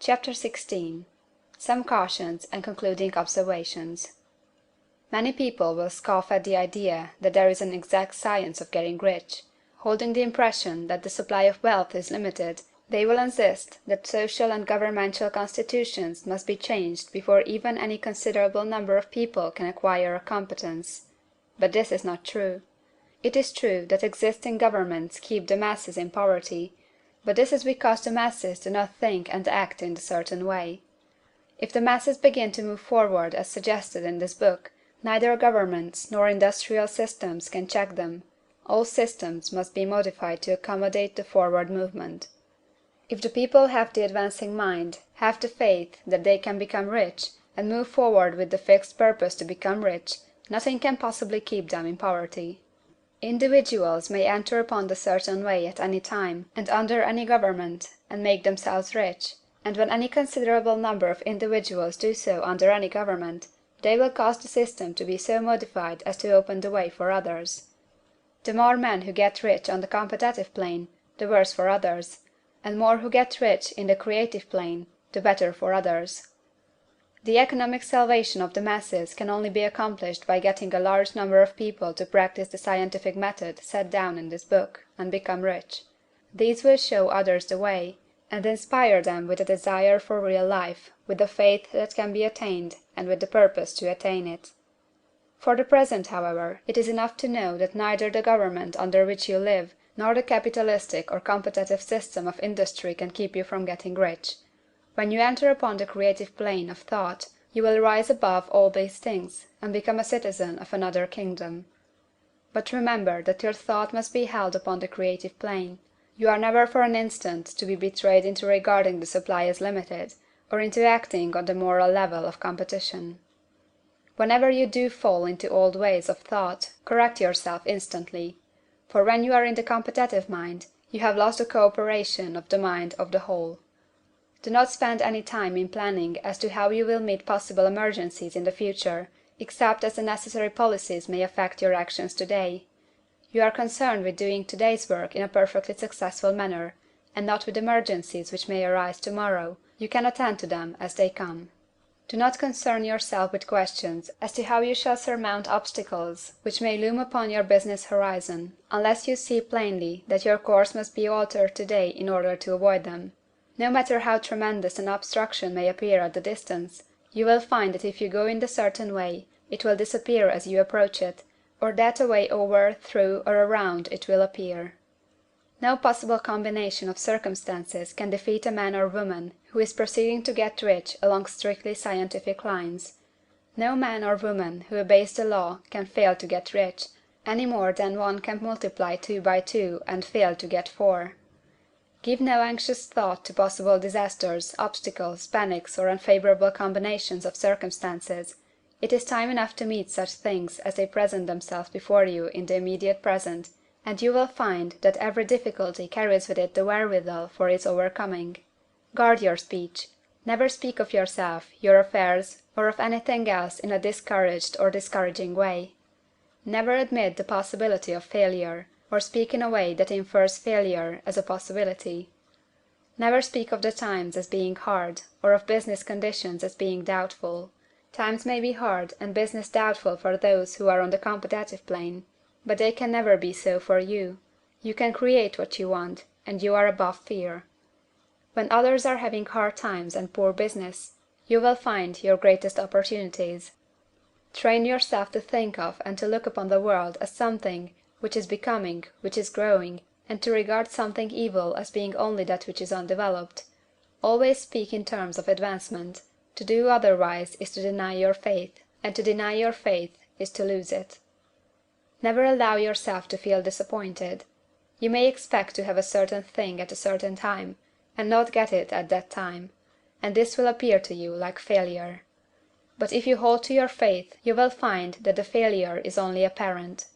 Chapter 16. Some Cautions and Concluding Observations. Many people will scoff at the idea that there is an exact science of getting rich. Holding the impression that the supply of wealth is limited, they will insist that social and governmental constitutions must be changed before even any considerable number of people can acquire a competence. But this is not true. It is true that existing governments keep the masses in poverty, but this is because the masses do not think and act in a certain way. If the masses begin to move forward as suggested in this book, neither governments nor industrial systems can check them. All systems must be modified to accommodate the forward movement. If the people have the advancing mind, have the faith that they can become rich, and move forward with the fixed purpose to become rich, nothing can possibly keep them in poverty. Individuals may enter upon the certain way at any time, and under any government, and make themselves rich, and when any considerable number of individuals do so under any government, they will cause the system to be so modified as to open the way for others. The more men who get rich on the competitive plane, the worse for others, and more who get rich in the creative plane, the better for others. The economic salvation of the masses can only be accomplished by getting a large number of people to practice the scientific method set down in this book, and become rich. These will show others the way, and inspire them with a desire for real life, with the faith that can be attained, and with the purpose to attain it. For the present, however, it is enough to know that neither the government under which you live, nor the capitalistic or competitive system of industry can keep you from getting rich. When you enter upon the creative plane of thought, you will rise above all these things, and become a citizen of another kingdom. But remember that your thought must be held upon the creative plane. You are never for an instant to be betrayed into regarding the supply as limited, or into acting on the moral level of competition. Whenever you do fall into old ways of thought, correct yourself instantly. For when you are in the competitive mind, you have lost the cooperation of the mind of the whole. Do not spend any time in planning as to how you will meet possible emergencies in the future, except as the necessary policies may affect your actions today. You are concerned with doing today's work in a perfectly successful manner, and not with emergencies which may arise tomorrow. You can attend to them as they come. Do not concern yourself with questions as to how you shall surmount obstacles which may loom upon your business horizon, unless you see plainly that your course must be altered today in order to avoid them. No matter how tremendous an obstruction may appear at the distance, you will find that if you go in the certain way, it will disappear as you approach it, or that a way over, through, or around it will appear. No possible combination of circumstances can defeat a man or woman who is proceeding to get rich along strictly scientific lines. No man or woman who obeys the law can fail to get rich, any more than one can multiply 2 by 2 and fail to get 4. Give no anxious thought to possible disasters, obstacles, panics, or unfavorable combinations of circumstances. It is time enough to meet such things as they present themselves before you in the immediate present, and you will find that every difficulty carries with it the wherewithal for its overcoming. Guard your speech. Never speak of yourself, your affairs, or of anything else in a discouraged or discouraging way. Never admit the possibility of failure, or speak in a way that infers failure as a possibility. Never speak of the times as being hard, or of business conditions as being doubtful. Times may be hard and business doubtful for those who are on the competitive plane, but they can never be so for you. You can create what you want, and you are above fear. When others are having hard times and poor business, you will find your greatest opportunities. Train yourself to think of and to look upon the world as something which is becoming, which is growing, and to regard something evil as being only that which is undeveloped. Always speak in terms of advancement. To do otherwise is to deny your faith, and to deny your faith is to lose it. Never allow yourself to feel disappointed. You may expect to have a certain thing at a certain time, and not get it at that time, and this will appear to you like failure. But if you hold to your faith, you will find that the failure is only apparent.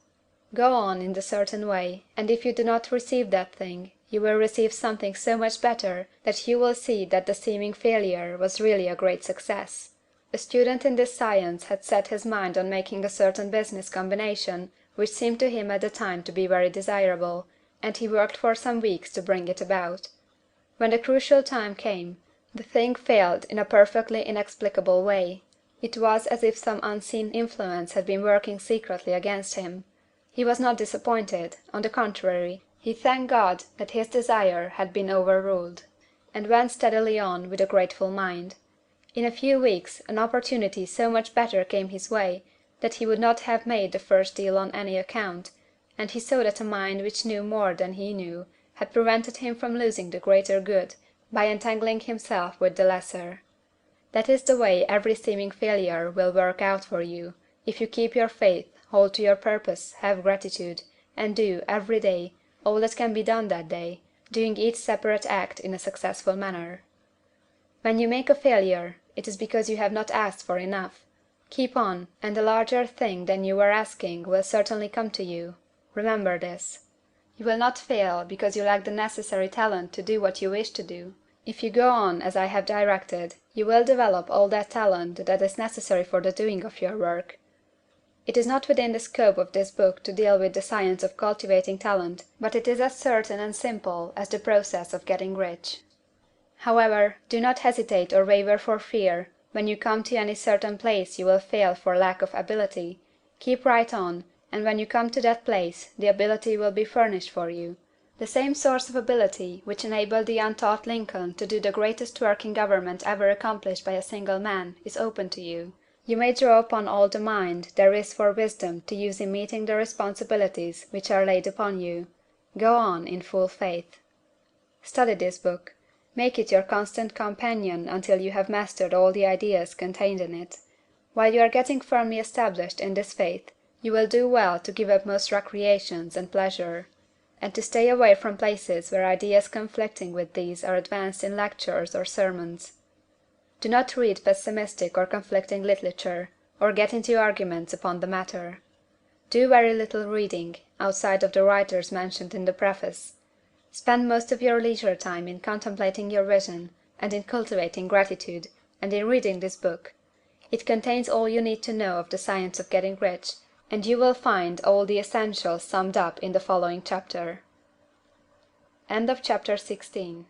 Go on in the certain way, and if you do not receive that thing, you will receive something so much better that you will see that the seeming failure was really a great success. A student in this science had set his mind on making a certain business combination which seemed to him at the time to be very desirable, and he worked for some weeks to bring it about. When the crucial time came, The thing failed in a perfectly inexplicable way. It was as if some unseen influence had been working secretly against him. He was not disappointed; on the contrary, he thanked God that his desire had been overruled, and went steadily on with a grateful mind. In a few weeks an opportunity so much better came his way that he would not have made the first deal on any account, and he saw that a mind which knew more than he knew had prevented him from losing the greater good by entangling himself with the lesser. That is the way every seeming failure will work out for you, if you keep your faith, hold to your purpose, have gratitude, and do, every day, all that can be done that day, doing each separate act in a successful manner. When you make a failure, it is because you have not asked for enough. Keep on, and a larger thing than you were asking will certainly come to you. Remember this. You will not fail because you lack the necessary talent to do what you wish to do. If you go on as I have directed, you will develop all that talent that is necessary for the doing of your work. It is not within the scope of this book to deal with the science of cultivating talent, but it is as certain and simple as the process of getting rich. However, do not hesitate or waver for fear when you come to any certain place you will fail for lack of ability. Keep right on, and when you come to that place the ability will be furnished for you. The same source of ability which enabled the untaught Lincoln to do the greatest work in government ever accomplished by a single man is open to you. You may draw upon all the mind there is for wisdom to use in meeting the responsibilities which are laid upon you. Go on in full faith. Study this book. Make it your constant companion until you have mastered all the ideas contained in it. While you are getting firmly established in this faith, you will do well to give up most recreations and pleasure, and to stay away from places where ideas conflicting with these are advanced in lectures or sermons. Do not read pessimistic or conflicting literature, or get into arguments upon the matter. Do very little reading, outside of the writers mentioned in the preface. Spend most of your leisure time in contemplating your vision, and in cultivating gratitude, and in reading this book. It contains all you need to know of the science of getting rich, and you will find all the essentials summed up in the following chapter. End of chapter 16.